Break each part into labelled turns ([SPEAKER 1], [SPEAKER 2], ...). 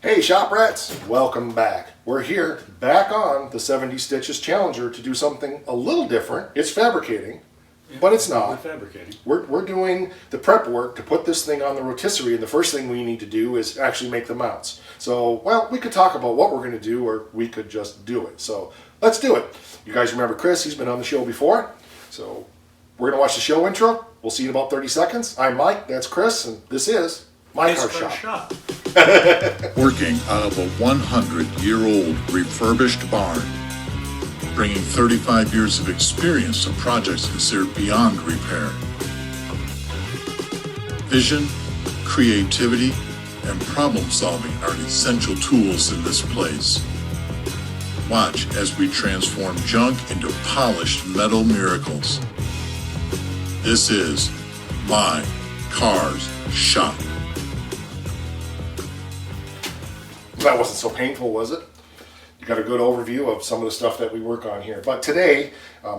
[SPEAKER 1] Hey shop rats, welcome back. We're here back on the 70 Stitches Challenger to do something a little different. It's fabricating, but it's not.
[SPEAKER 2] We're fabricating.
[SPEAKER 1] We're doing the prep work to put this thing on the rotisserie, and the first thing we need to do is actually make the mounts. So, well, we could talk about what we're going to do, or we could just do it. So, let's do it. You guys remember Chris, he's been on the show before. So, we're going to watch the show intro. We'll see you in about 30 seconds. I'm Mike, that's Chris, and this is My Car Shop.
[SPEAKER 3] Working out of a 100-year-old refurbished barn, bringing 35 years of experience to projects considered beyond repair. Vision, creativity, and problem solving are essential tools in this place. Watch as we transform junk into polished metal miracles. This is My Car's Shop.
[SPEAKER 1] That wasn't so painful, was it? You got a good overview of some of the stuff that we work on here. But today,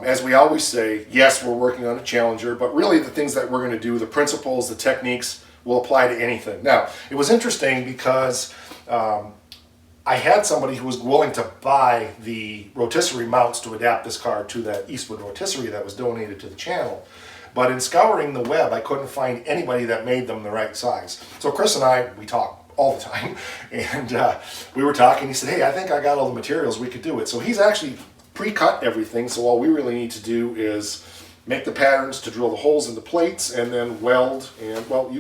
[SPEAKER 1] as we always say, yes, we're working on a Challenger, but really the things that we're going to do, the principles, the techniques, will apply to anything. Now, it was interesting because I had somebody who was willing to buy the rotisserie mounts to adapt this car to that Eastwood rotisserie that was donated to the channel. But in scouring the web, I couldn't find anybody that made them the right size. So Chris and I, we talk all the time, and we were talking. He said, hey, I think I got all the materials, we could do it. So he's actually pre-cut everything, so all we really need to do is make the patterns to drill the holes in the plates and then weld, and well,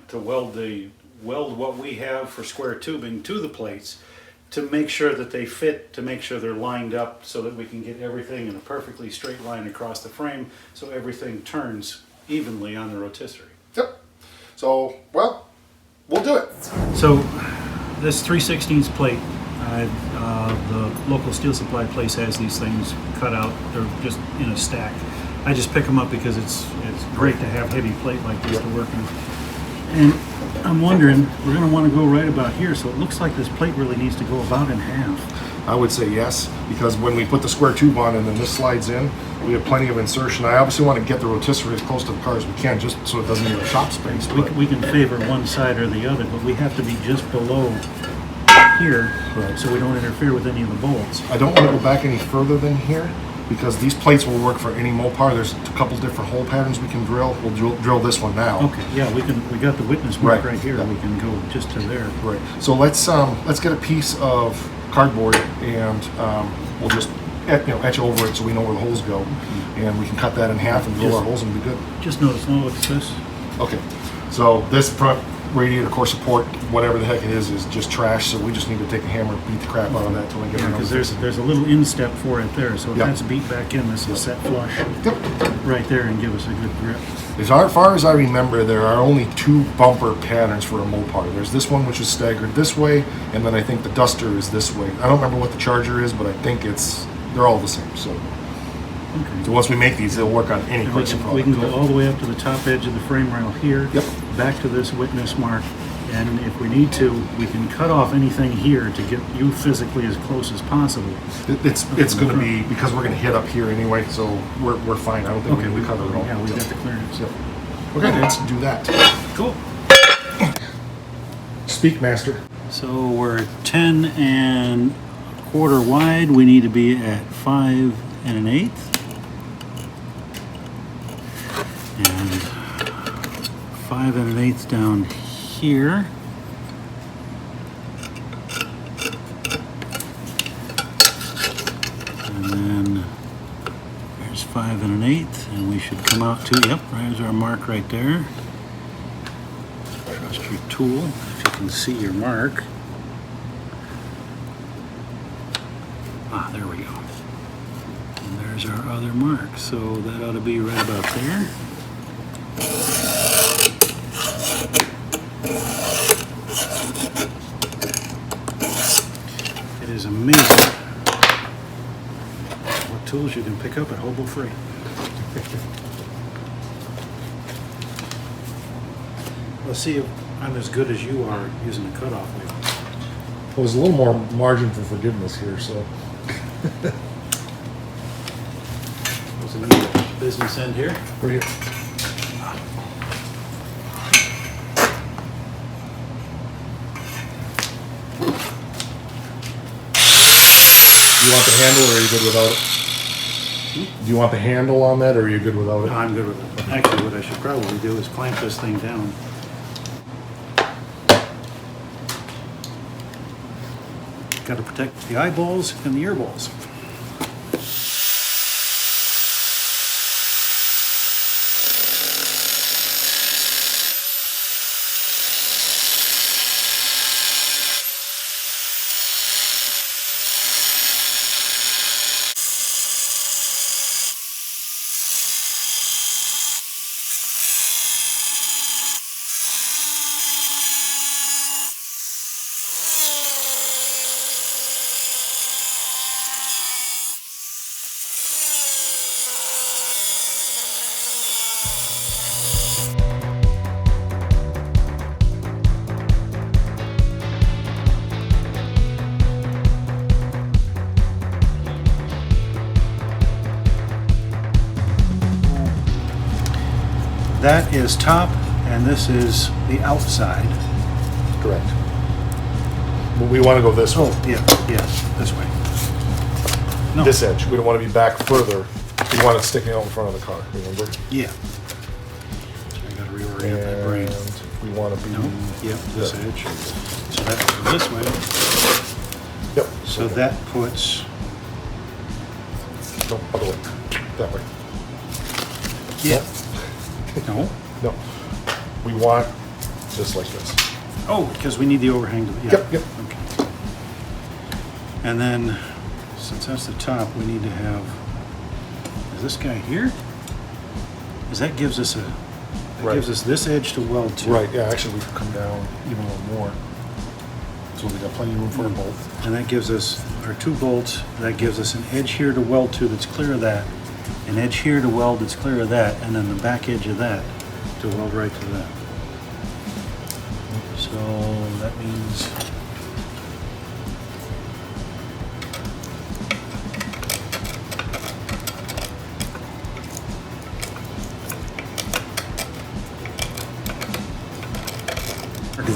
[SPEAKER 2] To weld what we have for square tubing to the plates to make sure that they fit, to make sure they're lined up so that we can get everything in a perfectly straight line across the frame so everything turns evenly on the rotisserie.
[SPEAKER 1] Yep. So, well, we'll do it.
[SPEAKER 2] So this 3/16 plate, the local steel supply place has these things cut out. They're just in a stack. I just pick them up because it's great to have heavy plate like this to work on. And I'm wondering, we're going to want to go right about here, so it looks like this plate really needs to go about in half.
[SPEAKER 1] I would say yes, because when we put the square tube on and then this slides in, we have plenty of insertion. I obviously want to get the rotisserie as close to the car as we can, just so it doesn't get a shop space.
[SPEAKER 2] We can favor one side or the other, but we have to be just below here,
[SPEAKER 1] right,
[SPEAKER 2] so we don't interfere with any of the bolts.
[SPEAKER 1] I don't want to go back any further than here, because these plates will work for any Mopar. There's a couple different hole patterns we can drill. We'll drill this one now.
[SPEAKER 2] Okay, yeah, we got the witness mark right here.
[SPEAKER 1] Yeah.
[SPEAKER 2] We can go just to there.
[SPEAKER 1] Right. So let's get a piece of cardboard and we'll just etch over it so we know where the holes go, and we can cut that in half and drill our holes and be good.
[SPEAKER 2] Just notice, no, what's this?
[SPEAKER 1] Okay. So this front radiator core support, whatever the heck it is just trash. So we just need to take a hammer, beat the crap out of that till we get it.
[SPEAKER 2] Because there's a little instep for it there, so if
[SPEAKER 1] Yep.
[SPEAKER 2] that's beat back in, this will set flush
[SPEAKER 1] Yep.
[SPEAKER 2] right there and give us a good grip.
[SPEAKER 1] As far as I remember, there are only two bumper patterns for a Mopar. There's this one, which is staggered this way, and then I think the Duster is this way. I don't remember what the Charger is, but I think they're all the same. So,
[SPEAKER 2] Okay.
[SPEAKER 1] so once we make these, they'll work on any
[SPEAKER 2] And
[SPEAKER 1] price of
[SPEAKER 2] we
[SPEAKER 1] product.
[SPEAKER 2] can go all the way up to the top edge of the frame rail here,
[SPEAKER 1] Yep.
[SPEAKER 2] back to this witness mark, and if we need to, we can cut off anything here to get you physically as close as possible.
[SPEAKER 1] It's going to be, because we're going to hit up here anyway, so we're fine. I don't think we need to cover it all.
[SPEAKER 2] Yeah, we got the clearance.
[SPEAKER 1] Yep. Okay, let's do that.
[SPEAKER 2] Cool.
[SPEAKER 1] Speak, master.
[SPEAKER 2] So we're 10 1/4 wide. We need to be at 5 1/8. And 5 1/8 down here. And then there's 5 1/8, and we should come out to, yep, there's our mark right there. Trust your tool, if you can see your mark. Ah, there we go. And there's our other mark, so that ought to be right about there. It is amazing what tools you can pick up at Hobo Free. Let's see if I'm as good as you are using a cutoff wheel.
[SPEAKER 1] Well, there's a little more margin for forgiveness here, so.
[SPEAKER 2] What's the business end here?
[SPEAKER 1] Right here. you want the handle, or are you good without it? Do you want the handle on that, or are you good without it?
[SPEAKER 2] I'm good with it. Actually, what I should probably do is clamp this thing down. Got to protect the eyeballs and the earballs. That is top, and this is the outside.
[SPEAKER 1] Correct. But we want to go this way.
[SPEAKER 2] Oh, yeah, this way. No.
[SPEAKER 1] This edge. We don't want to be back further. We want it sticking out in front of the car, remember?
[SPEAKER 2] Yeah. So I gotta reorient that brain.
[SPEAKER 1] And we want to be...
[SPEAKER 2] No, yep, this
[SPEAKER 1] Yeah.
[SPEAKER 2] edge. So that goes this way.
[SPEAKER 1] Yep.
[SPEAKER 2] So
[SPEAKER 1] Okay.
[SPEAKER 2] that puts,
[SPEAKER 1] No, other way. That way.
[SPEAKER 2] yeah. No?
[SPEAKER 1] No. We want this like this.
[SPEAKER 2] Oh, because we need the overhang to, yeah.
[SPEAKER 1] Yep.
[SPEAKER 2] Okay. And then, since that's the top, we need to have, is this guy here? Because that gives us gives us this edge to weld to.
[SPEAKER 1] Right, yeah, actually we could come down even a little more. So we got plenty of room for a bolt.
[SPEAKER 2] And that gives us our 2 bolts. That gives us an edge here to weld to that's clear of that. An edge here to weld that's clear of that. And then the back edge of that to weld right to that. So that means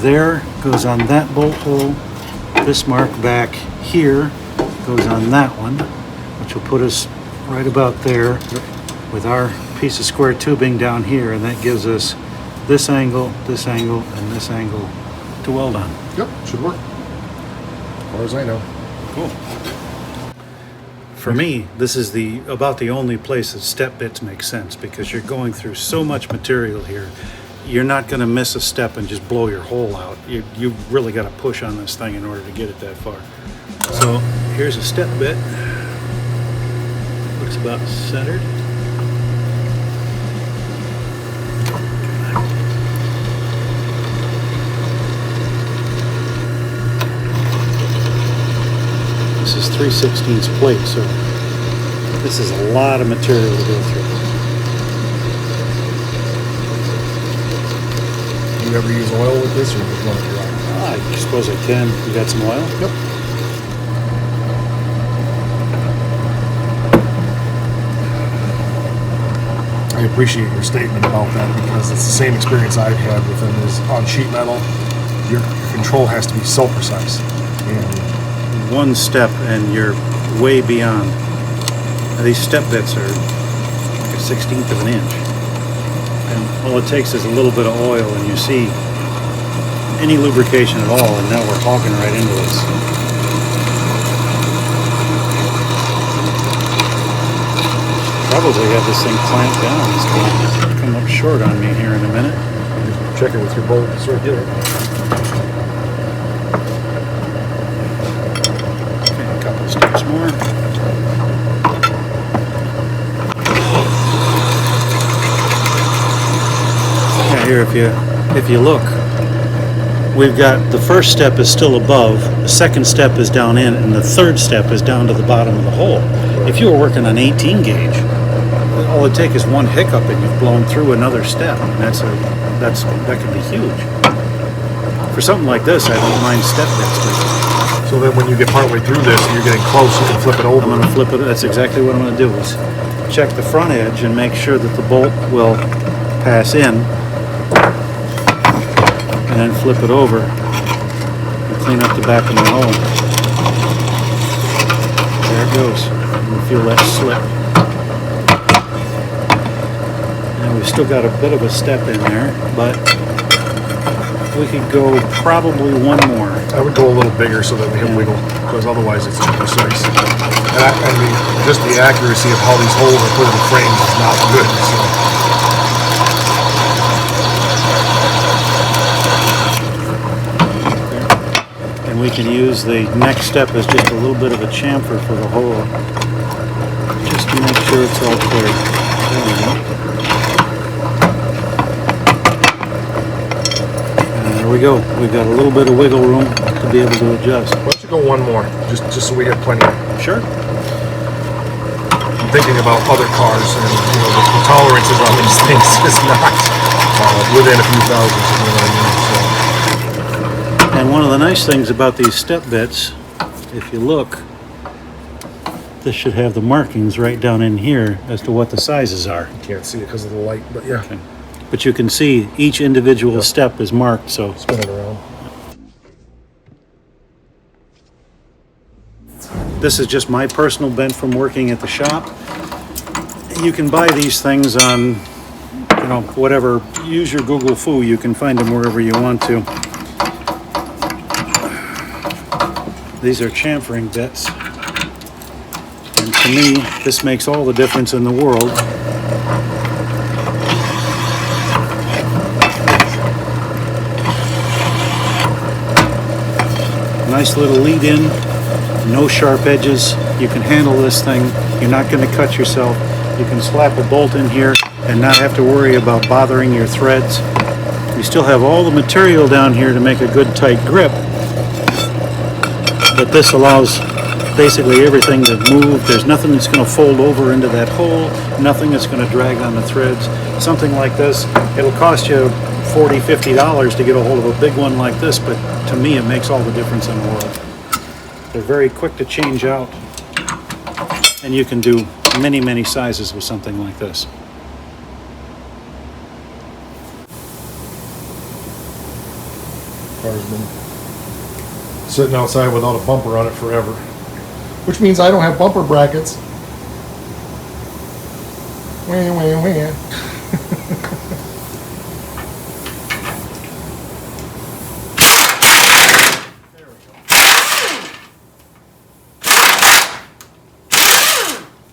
[SPEAKER 2] there goes on that bolt hole. This mark back here goes on that one, which will put us right about there with our piece of square tubing down here, and that gives us this angle, and this angle to weld on.
[SPEAKER 1] Yep, should work. As far as I know.
[SPEAKER 2] Cool. For me, this is about the only place that step bits make sense, because you're going through so much material here. You're not going to miss a step and just blow your hole out. You really got to push on this thing in order to get it that far. So here's a step bit. Looks about centered. This is 3/16 plate, so this is a lot of material to go through.
[SPEAKER 1] You ever use oil with this, or just want it dry?
[SPEAKER 2] I suppose I can. You got some oil?
[SPEAKER 1] Yep. I appreciate your statement about that, because it's the same experience I've had with them. Is on sheet metal, your control has to be so precise. And
[SPEAKER 2] One step and you're way beyond. Now, these step bits are like a 1/16 of an inch. And all it takes is a little bit of oil, and you see any lubrication at all, and now we're hogging right into this. Probably have this thing clamped down. It's going to come up short on me here in a minute.
[SPEAKER 1] check it with your bolt circular.
[SPEAKER 2] Okay, a couple steps more. Yeah, here if you look, we've got the first step is still above, the second step is down in, and the third step is down to the bottom of the hole. If you were working on 18 gauge, all it takes is one hiccup and you've blown through another step, and that can be huge. For something like this, I don't mind step bits, but
[SPEAKER 1] So then when you get partway through this, you're getting close, you can flip it over.
[SPEAKER 2] I'm going to flip it. That's exactly what I'm going to do, is check the front edge and make sure that the bolt will pass in, and then flip it over and clean up the back of my hole. There. it goes. You can feel that slip. And we've still got a bit of a step in there, but we could go probably one more.
[SPEAKER 1] I would go a little bigger so that we have wiggle, because otherwise it's too precise. And I mean, just the accuracy of how these holes are put in the frames is not good. So.
[SPEAKER 2] And we can use the next step as just a little bit of a chamfer for the hole, just to make sure it's all clear. There we go. And there we go. We've got a little bit of wiggle room to be able to adjust.
[SPEAKER 1] Why don't you go one more, just so we have plenty.
[SPEAKER 2] Sure.
[SPEAKER 1] I'm thinking about other cars, and the tolerances on these things is not within a few thousands. You know what I mean? So.
[SPEAKER 2] And one of the nice things about these step bits, if you look, this should have the markings right down in here as to what the sizes are.
[SPEAKER 1] You can't see it because of the light, but yeah.
[SPEAKER 2] Okay. But you can see each individual step is marked, so.
[SPEAKER 1] Spin it around.
[SPEAKER 2] This is just my personal bent from working at the shop. You can buy these things on, whatever, use your Google Foo, you can find them wherever you want to. These are chamfering bits. And to me, this makes all the difference in the world. Nice little lead in, no sharp edges. You can handle this thing. You're not going to cut yourself. You can slap a bolt in here and not have to worry about bothering your threads. You still have all the material down here to make a good tight grip. But this allows basically everything to move. There's nothing that's going to fold over into that hole, nothing that's going to drag on the threads. Something like this, it'll cost you $40, $50 to get a hold of a big one like this, but to me it makes all the difference in the world. They're very quick to change out, and you can do many, many sizes with something like this.
[SPEAKER 1] Car's been sitting outside without a bumper on it forever, which means I don't have bumper brackets. Wah, wah, wah.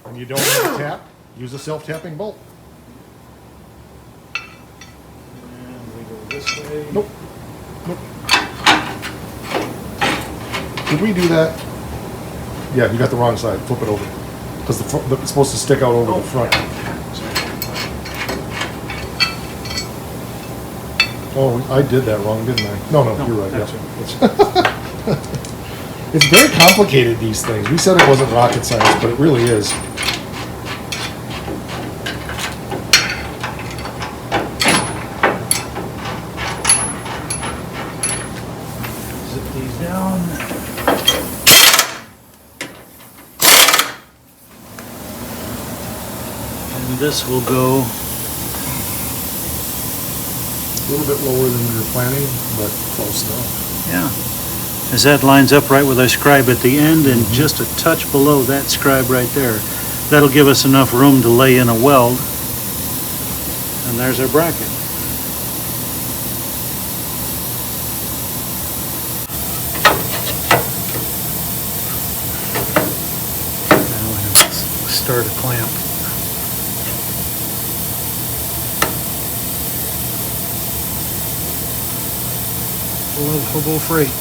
[SPEAKER 1] When you don't have a tap, use a self-tapping bolt.
[SPEAKER 2] And we go this way.
[SPEAKER 1] Nope. Nope. Did we do that? Yeah, you got the wrong side. Flip it over. Because it's supposed to stick out over the front. Oh, I did that wrong, didn't I? No, you're right.
[SPEAKER 2] That's
[SPEAKER 1] Yeah. It's very complicated, these things. We said it wasn't rocket science, but it really is.
[SPEAKER 2] Zip these down. And this will go
[SPEAKER 1] A little bit lower than we were planning, but close enough.
[SPEAKER 2] Yeah, as that lines up right with our scribe at the end and just a touch below that scribe right there. That'll give us enough room to lay in a weld. And there's our bracket. Now let's start a clamp. Love hobo freight.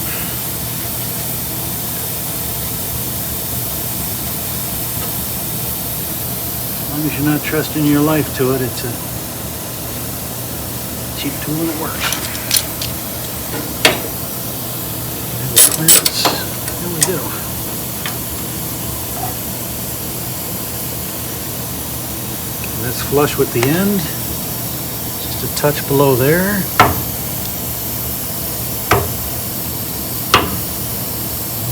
[SPEAKER 2] As long as you're not trusting your life to it, it's a cheap tool and it works. And the clamps, there we go. Okay, that's flush with the end. Just a touch below there.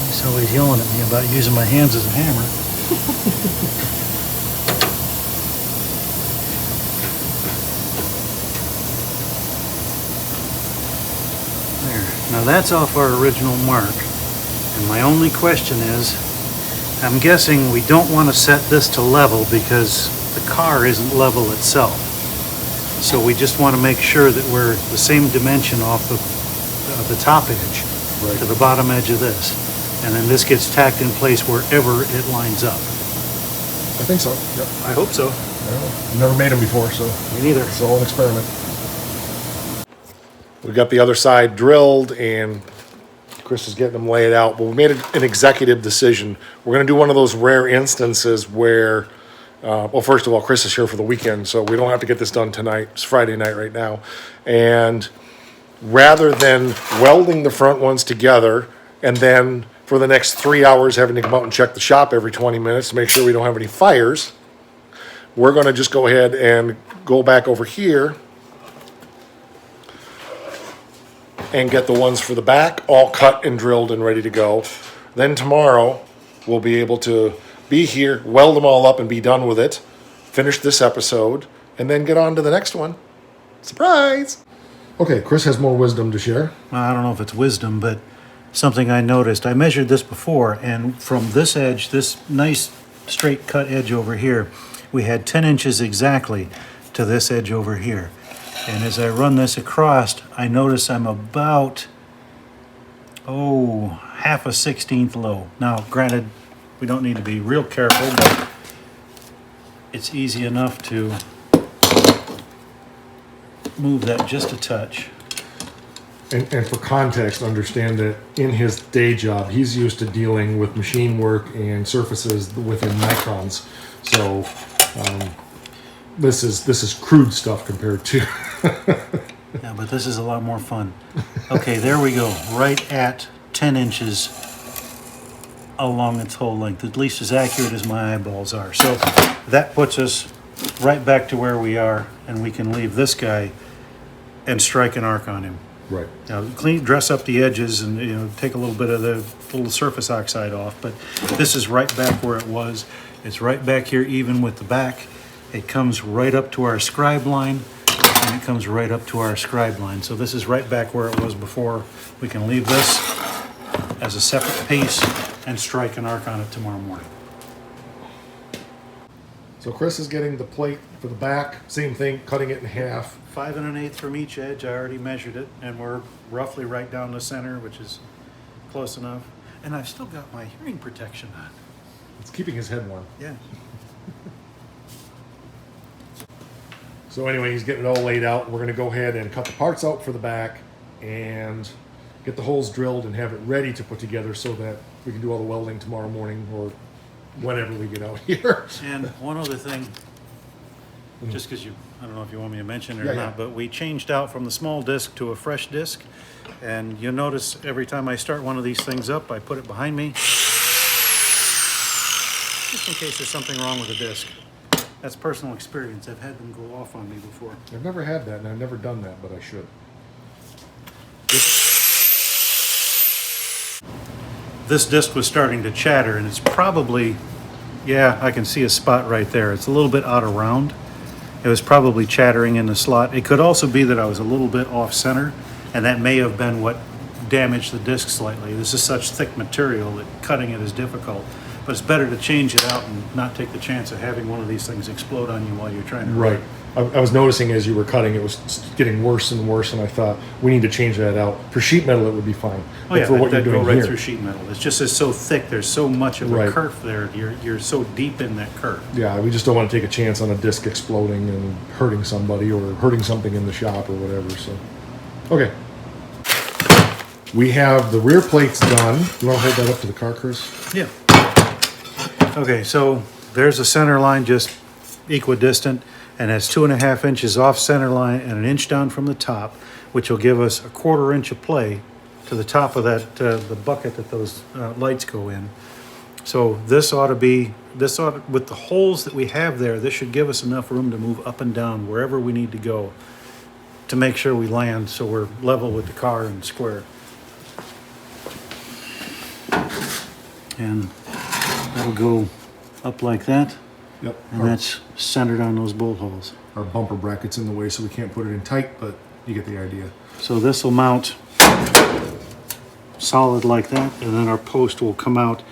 [SPEAKER 2] He's always yelling at me about using my hands as a hammer. There. Now that's off our original mark. And my only question is, I'm guessing we don't want to set this to level because the car isn't level itself. So we just want to make sure that we're the same dimension off the top edge to the bottom edge of this. And then this gets tacked in place wherever it lines up.
[SPEAKER 1] I think so. Yep.
[SPEAKER 2] I hope so.
[SPEAKER 1] I've never made them before, so
[SPEAKER 2] Me neither.
[SPEAKER 1] it's all an experiment. We got the other side drilled, and Chris is getting them laid out. But we made an executive decision. We're going to do one of those rare instances where, well, first of all, Chris is here for the weekend, so we don't have to get this done tonight. It's Friday night right now. And rather than welding the front ones together and then for the next 3 hours having to come out and check the shop every 20 minutes to make sure we don't have any fires, we're going to just go ahead and go back over here and get the ones for the back all cut and drilled and ready to go. Then tomorrow we'll be able to be here, weld them all up and be done with it, finish this episode, and then get on to the next one. Surprise! Okay, Chris has more wisdom to share.
[SPEAKER 2] I don't know if it's wisdom, but something I noticed. I measured this before, and from this edge, this nice straight cut edge over here, we had 10 inches exactly to this edge over here. And as I run this across, I notice I'm about, half a 16th low. Now, granted, we don't need to be real careful, but it's easy enough to move that just a touch.
[SPEAKER 1] And for context, understand that in his day job, he's used to dealing with machine work and surfaces within microns. So this is crude stuff compared to.
[SPEAKER 2] Yeah, but this is a lot more fun. Okay, there we go. Right at 10 inches along its whole length, at least as accurate as my eyeballs are. So that puts us right back to where we are, and we can leave this guy and strike an arc on him.
[SPEAKER 1] Right.
[SPEAKER 2] Now, dress up the edges and take a little bit of the little surface oxide off, but this is right back where it was. It's right back here even with the back. It comes right up to our scribe line, and it comes right up to our scribe line. So this is right back where it was before. We can leave this as a separate piece and strike an arc on it tomorrow morning.
[SPEAKER 1] So Chris is getting the plate for the back, same thing, cutting it in half.
[SPEAKER 2] 5 1/8 from each edge. I already measured it, and we're roughly right down the center, which is close enough. And I've still got my hearing protection on.
[SPEAKER 1] It's keeping his head warm.
[SPEAKER 2] Yeah.
[SPEAKER 1] So anyway, he's getting it all laid out. We're going to go ahead and cut the parts out for the back and get the holes drilled and have it ready to put together so that we can do all the welding tomorrow morning or whenever we get out here.
[SPEAKER 2] And one other thing, just because I don't know if you want me to mention it or
[SPEAKER 1] Yeah,
[SPEAKER 2] not,
[SPEAKER 1] yeah.
[SPEAKER 2] but we changed out from the small disc to a fresh disc. And you'll notice every time I start one of these things up, I put it behind me, just in case there's something wrong with the disc. That's personal experience. I've had them go off on me before.
[SPEAKER 1] I've never had that, and I've never done that, but I should.
[SPEAKER 2] This disc was starting to chatter, and it's probably, yeah, I can see a spot right there. It's a little bit out of round. It was probably chattering in the slot. It could also be that I was a little bit off center, and that may have been what damaged the disc slightly. This is such thick material that cutting it is difficult. But it's better to change it out and not take the chance of having one of these things explode on you while you're trying to
[SPEAKER 1] Right. I was noticing as you were cutting, it was getting worse and worse, and I thought, we need to change that out. For sheet metal, it would be fine.
[SPEAKER 2] Oh
[SPEAKER 1] But
[SPEAKER 2] yeah,
[SPEAKER 1] for what you're
[SPEAKER 2] that'd go
[SPEAKER 1] doing
[SPEAKER 2] right
[SPEAKER 1] here,
[SPEAKER 2] through sheet metal. It's just it's so thick. There's so much of a
[SPEAKER 1] Right.
[SPEAKER 2] kerf there. You're so deep in that kerf.
[SPEAKER 1] yeah, we just don't want to take a chance on a disc exploding and hurting somebody or hurting something in the shop or whatever. So, okay. We have the rear plates done. You want to hold that up to the car, Chris?
[SPEAKER 2] Yeah. Okay, so there's a center line just equidistant, and that's 2.5 inches off center line and 1 inch down from the top, which will give us a 1/4 inch of play to the top of that the bucket that those lights go in. So this ought to be with the holes that we have there. This should give us enough room to move up and down wherever we need to go to make sure we land so we're level with the car and square. And that'll go up like that,
[SPEAKER 1] Yep.
[SPEAKER 2] and that's centered on those bolt holes.
[SPEAKER 1] Our bumper bracket's in the way, so we can't put it in tight, but you get the idea.
[SPEAKER 2] So this will mount solid like that, and then our post will come out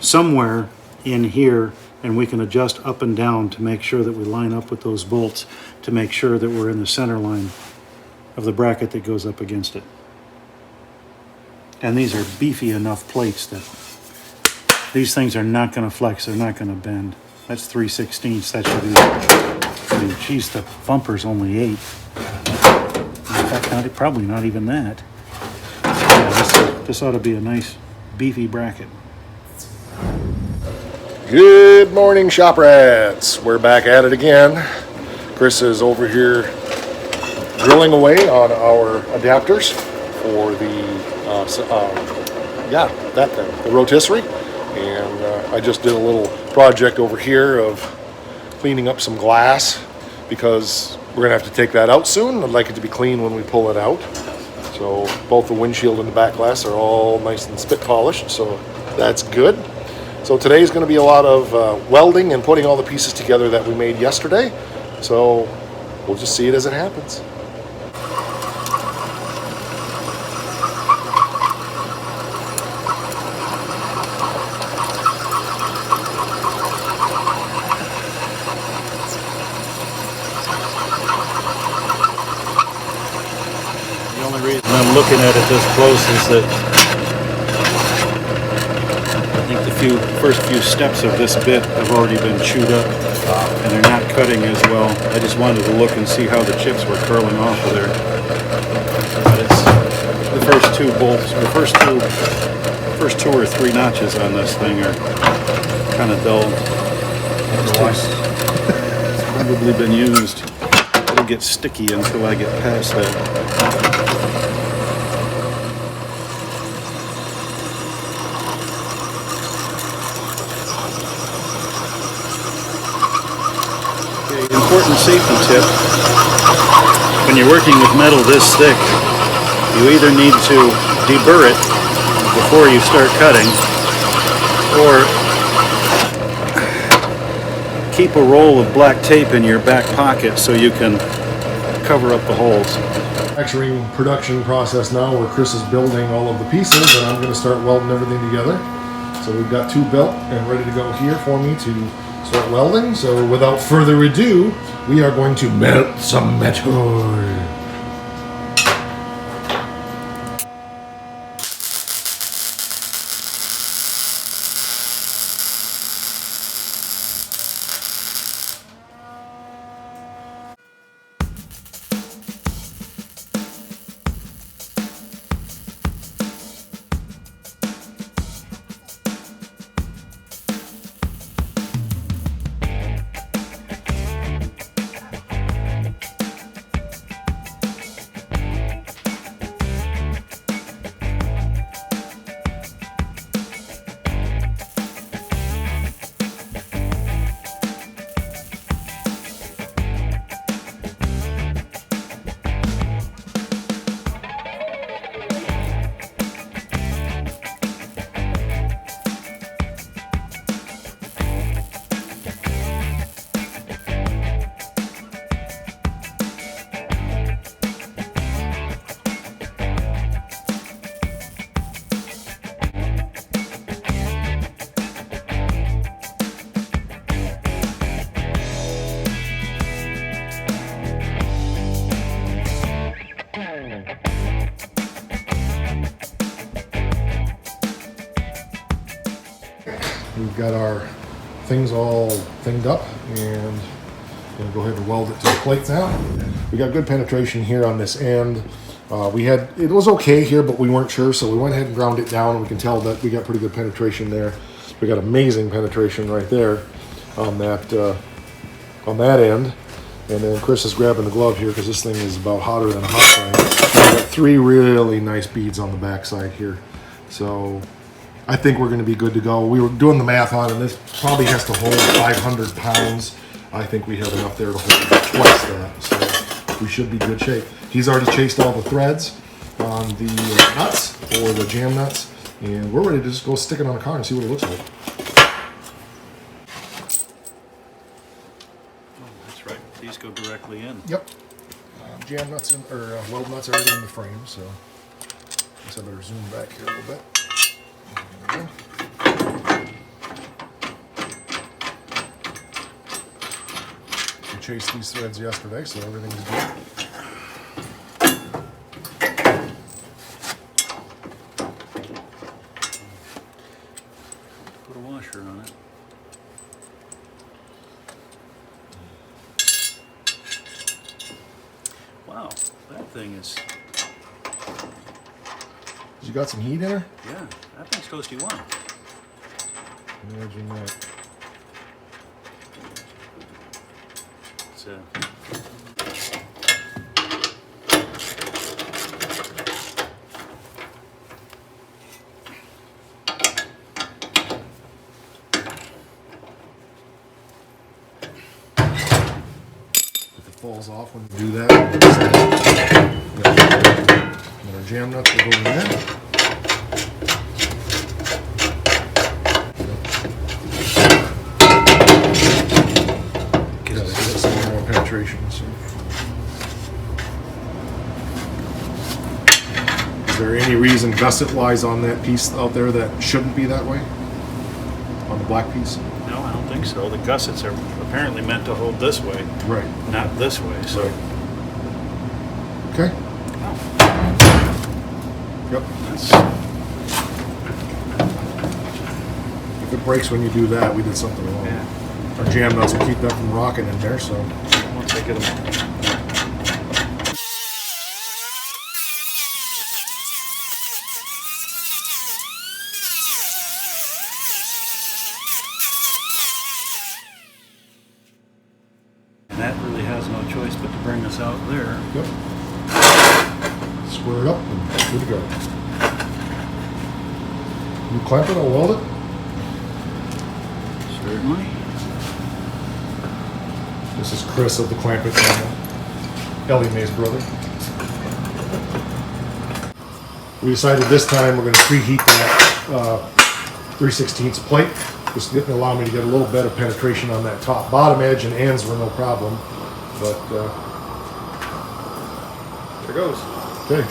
[SPEAKER 2] somewhere in here, and we can adjust up and down to make sure that we line up with those bolts to make sure that we're in the center line of the bracket that goes up against it. And these are beefy enough plates that these things are not going to flex, they're not going to bend. That's 3/16. That should be, I mean, geez, the bumper's only 8. In fact, probably not even that. Yeah, this ought to be a nice beefy bracket.
[SPEAKER 1] Good morning, shop rats. We're back at it again. Chris is over here drilling away on our adapters for the the rotisserie, and I just did a little project over here of cleaning up some glass because we're gonna have to take that out soon. I'd like it to be clean when we pull it out. So both the windshield and the back glass are all nice and spit polished, so that's good. So today is going to be a lot of welding and putting all the pieces together that we made yesterday. So we'll just see it as it happens.
[SPEAKER 2] The only reason I'm looking at it this close is that I think the first few steps of this bit have already been chewed up, and they're not cutting as well. I just wanted to look and see how the chips were curling off of there. But it's the first two bolts, the first two or three notches on this thing are kind of dull. It's probably been used. It'll get sticky until I get past that. Important safety tip: when you're working with metal this thick, you either need to deburr it before you start cutting, or keep a roll of black tape in your back pocket so you can cover up the holes.
[SPEAKER 1] Manufacturing production process now where Chris is building all of the pieces, and I'm going to start welding everything together. So we've got 2 built and ready to go here for me to start welding. So without further ado, we are going to melt some metal. We've got our things all thinged up, and we'll go ahead and weld it to the plate now. We got good penetration here on this end. It was okay here, but we weren't sure, so we went ahead and ground it down, and we can tell that we got pretty good penetration there. We got amazing penetration right there on that end. And then Chris is grabbing the glove here because this thing is about hotter than a hot flame. We got 3 really nice beads on the backside here. So I think we're going to be good to go. We were doing the math on it, and this probably has to hold 500 pounds. I think we have enough there to hold twice that, so we should be good shape. He's already chased all the threads on the nuts, or the jam nuts, and we're ready to just go stick it on the car and see what it looks like.
[SPEAKER 2] Oh, that's right. These go directly in.
[SPEAKER 1] Yep. Jam nuts or weld nuts are already in the frame, so I guess I better zoom back here a little bit. There we go. chased these threads yesterday, so everything's good.
[SPEAKER 2] Put a washer on it. Wow, that thing is,
[SPEAKER 1] You got some heat in her?
[SPEAKER 2] yeah, that thing's toasty warm.
[SPEAKER 1] Imagine that.
[SPEAKER 2] It's
[SPEAKER 1] If it falls off when you do that, and our jam nuts will go in there. Gotta get some more penetration. So. Is there any reason gusset-wise on that piece out there that shouldn't be that way? On the black piece?
[SPEAKER 2] no, I don't think so. The gussets are apparently meant to hold this way,
[SPEAKER 1] Right.
[SPEAKER 2] not this way, so.
[SPEAKER 1] Okay.
[SPEAKER 2] Oh,
[SPEAKER 1] Yep.
[SPEAKER 2] that's,
[SPEAKER 1] If it breaks when you do that, we did something wrong.
[SPEAKER 2] yeah,
[SPEAKER 1] Our jam nuts will keep that from rocking in there, so.
[SPEAKER 2] once I get them. And that really has no choice but to bring us out there.
[SPEAKER 1] Yep. Square it up and good to go. You clamp it, I'll weld it.
[SPEAKER 2] Certainly.
[SPEAKER 1] This is Chris of the Clamp It channel. Ellie Mae's brother. We decided this time we're going to preheat that 3/16 plate. Just to allow me to get a little better penetration on that top. Bottom edge and ends were no problem, but
[SPEAKER 2] There goes.
[SPEAKER 1] okay.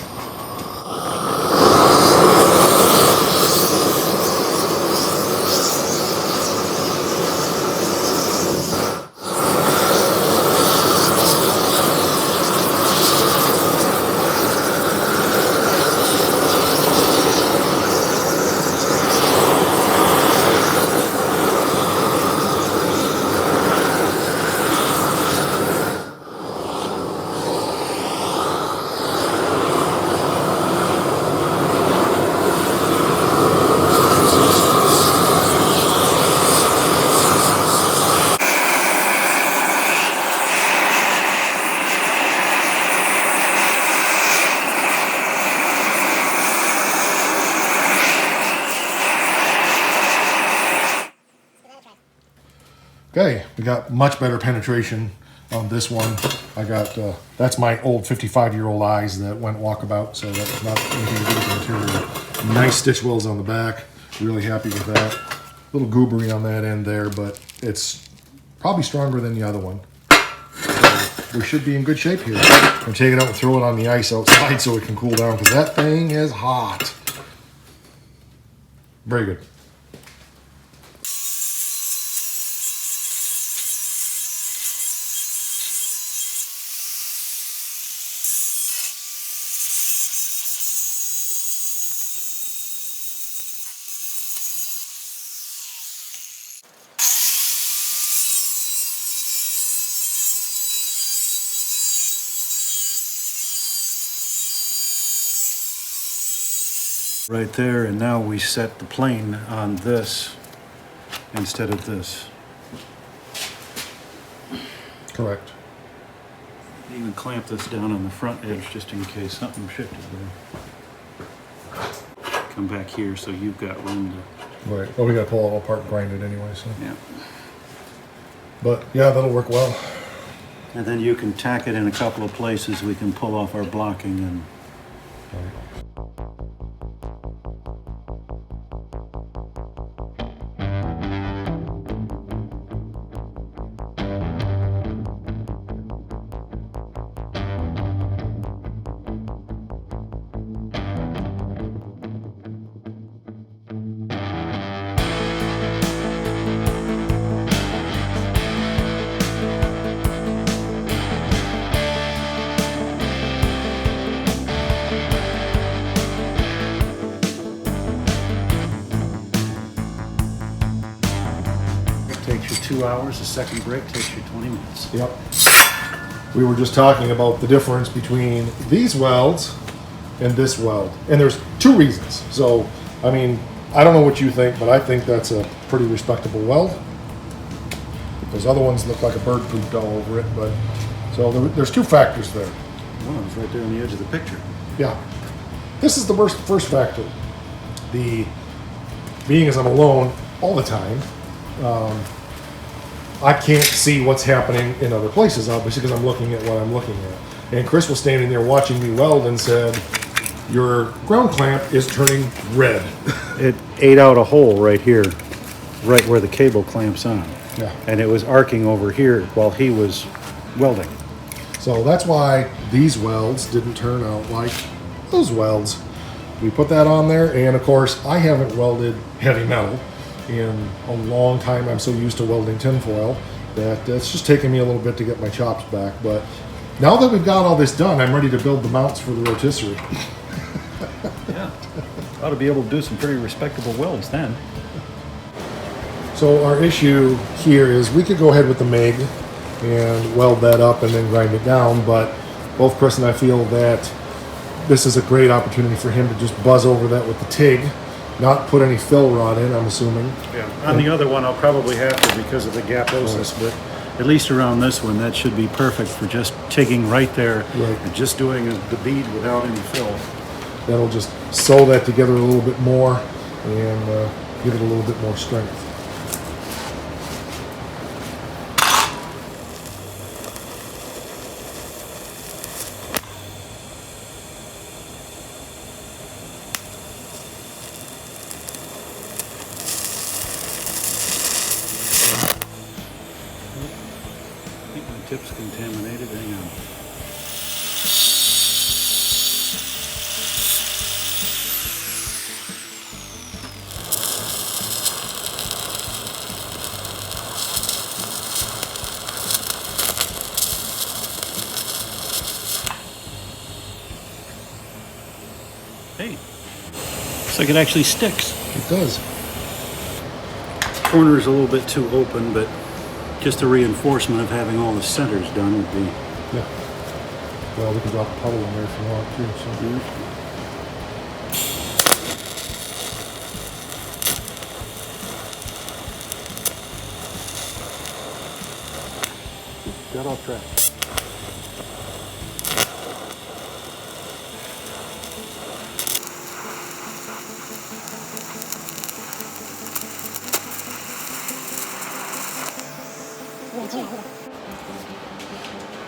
[SPEAKER 1] Okay, we got much better penetration on this one. I got, that's my old 55-year-old eyes that went walkabout, so that's not anything to do with the material. Nice stitch welds on the back, really happy with that. A little goobery on that end there, but it's probably stronger than the other one. So we should be in good shape here. I'm gonna take it out and throw it on the ice outside so it can cool down, because that thing is hot. Very good.
[SPEAKER 2] Right there, and now we set the plane on this instead of this.
[SPEAKER 1] Correct.
[SPEAKER 2] Even clamp this down on the front edge just in case something shifted there. Come back here so you've got room to,
[SPEAKER 1] Right. Well, we gotta pull it all apart and grind it anyway, so.
[SPEAKER 2] yeah.
[SPEAKER 1] But yeah, that'll work well.
[SPEAKER 2] And then you can tack it in a couple of places. We can pull off our blocking and 2 hours. The second break takes you 20 minutes.
[SPEAKER 1] Yep. We were just talking about the difference between these welds and this weld. And there's 2 reasons. So, I mean, I don't know what you think, but I think that's a pretty respectable weld. Those other ones look like a bird pooped all over it, but so there's 2 factors there.
[SPEAKER 2] One of them's right there on the edge of the picture.
[SPEAKER 1] Yeah. This is the first factor. The being as I'm alone all the time, I can't see what's happening in other places, obviously, because I'm looking at what I'm looking at. And Chris was standing there watching me weld and said, "Your ground clamp is turning red."
[SPEAKER 2] It ate out a hole right here, right where the cable clamps on.
[SPEAKER 1] Yeah.
[SPEAKER 2] And it was arcing over here while he was welding.
[SPEAKER 1] So that's why these welds didn't turn out like those welds. We put that on there, and of course, I haven't welded heavy metal in a long time. I'm so used to welding tinfoil that it's just taking me a little bit to get my chops back. But now that we've got all this done, I'm ready to build the mounts for the rotisserie.
[SPEAKER 2] Yeah. Ought to be able to do some pretty respectable welds then.
[SPEAKER 1] So our issue here is we could go ahead with the MIG and weld that up and then grind it down, but both Chris and I feel that this is a great opportunity for him to just buzz over that with the TIG, not put any fill rod in, I'm assuming.
[SPEAKER 2] Yeah. On the other one, I'll probably have to because of the gaposis, but at least around this one, that should be perfect for just TIGging right there and just doing the bead without any fill.
[SPEAKER 1] That'll just sew that together a little bit more and give it a little bit more strength.
[SPEAKER 2] I think my tip's contaminated. Hang on. Hey, looks like it actually sticks.
[SPEAKER 1] It does.
[SPEAKER 2] Corner is a little bit too open, but just a reinforcement of having all the centers done would be.
[SPEAKER 1] Yeah. Well, we can drop a puddle in there if you want too. So.
[SPEAKER 2] Got off track.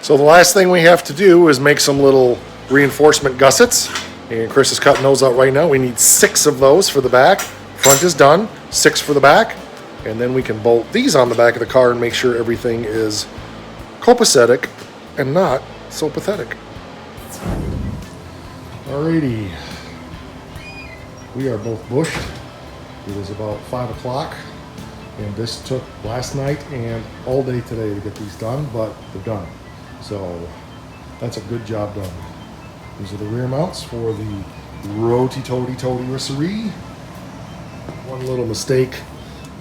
[SPEAKER 1] So the last thing we have to do is make some little reinforcement gussets. And Chris is cutting those out right now. We need 6 of those for the back. Front is done, 6 for the back. And then we can bolt these on the back of the car and make sure everything is copacetic and not so pathetic. Alrighty. We are both bushed. It is about 5 o'clock. And this took last night and all day today to get these done, but they're done. So that's a good job done. These are the rear mounts for the Rotisserie. One little mistake.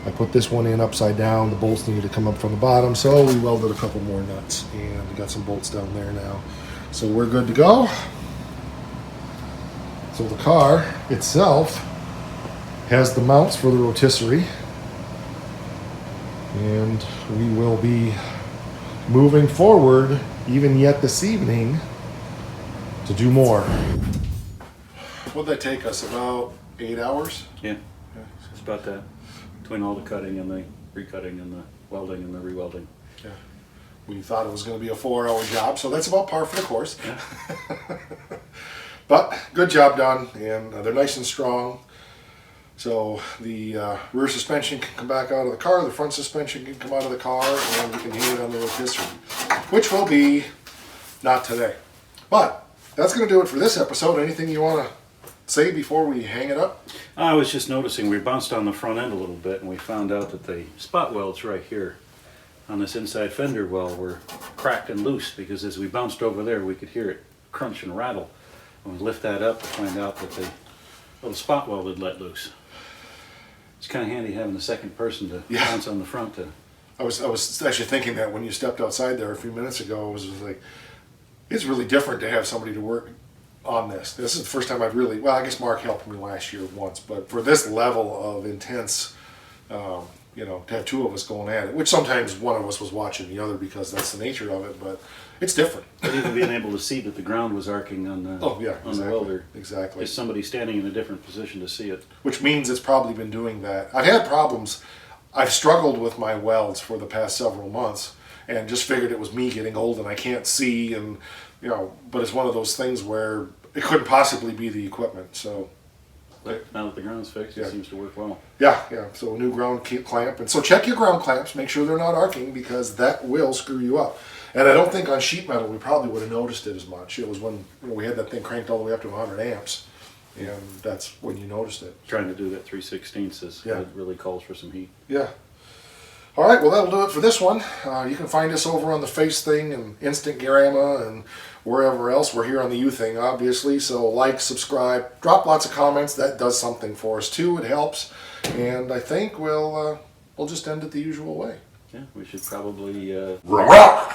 [SPEAKER 1] I put this one in upside down. The bolts needed to come up from the bottom, so we welded a couple more nuts and we got some bolts down there now. So we're good to go. So the car itself has the mounts for the rotisserie. And we will be moving forward even yet this evening to do more. What'd that take us? About 8 hours?
[SPEAKER 2] Yeah, it's about that. Between all the cutting and the recutting and the welding and the rewelding.
[SPEAKER 1] Yeah. We thought it was going to be a 4-hour job, so that's about par for the course.
[SPEAKER 2] Yeah.
[SPEAKER 1] But good job done, and they're nice and strong. So the rear suspension can come back out of the car, the front suspension can come out of the car, and we can hang it on the rotisserie, which will be not today. But that's going to do it for this episode. Anything you want to say before we hang it up?
[SPEAKER 2] I was just noticing we bounced on the front end a little bit and we found out that the spot welds right here on this inside fender well were cracked and loose because as we bounced over there we could hear it crunch and rattle. When we lift that up to find out that the little spot weld had let loose. It's kind of handy having a second person to bounce on the front to
[SPEAKER 1] I was actually thinking that when you stepped outside there a few minutes ago, I was just like, it's really different to have somebody to work on this. This is the first time I've really, well, I guess Mark helped me last year once, but for this level of intense, you know, to have two of us going at it, which sometimes one of us was watching the other because that's the nature of it, but it's different.
[SPEAKER 2] But even being able to see that the ground was arcing on the
[SPEAKER 1] Oh, yeah,
[SPEAKER 2] on
[SPEAKER 1] exactly,
[SPEAKER 2] the welder,
[SPEAKER 1] exactly.
[SPEAKER 2] is somebody standing in a different position to see it.
[SPEAKER 1] Which means it's probably been doing that. I've had problems. I've struggled with my welds for the past several months and just figured it was me getting old and I can't see, and you know, but it's one of those things where it couldn't possibly be the equipment. So
[SPEAKER 2] But now that the ground's fixed,
[SPEAKER 1] Yeah.
[SPEAKER 2] it seems to work well.
[SPEAKER 1] yeah, so a new ground clamp, and so check your ground clamps, make sure they're not arcing because that will screw you up. And I don't think on sheet metal we probably would have noticed it as much. It was when, you know, we had that thing cranked all the way up to 100 amps, and that's when you noticed it.
[SPEAKER 2] Trying to do that 3/16 is
[SPEAKER 1] Yeah.
[SPEAKER 2] it really calls for some heat.
[SPEAKER 1] Yeah. All right, well, that'll do it for this one. You can find us over on the Face Thing and Instagramma and wherever else. We're here on the U Thing, obviously. So like, subscribe, drop lots of comments. That does something for us too. It helps. And I think we'll just end it the usual way.
[SPEAKER 2] Yeah, we should probably
[SPEAKER 3] Rock!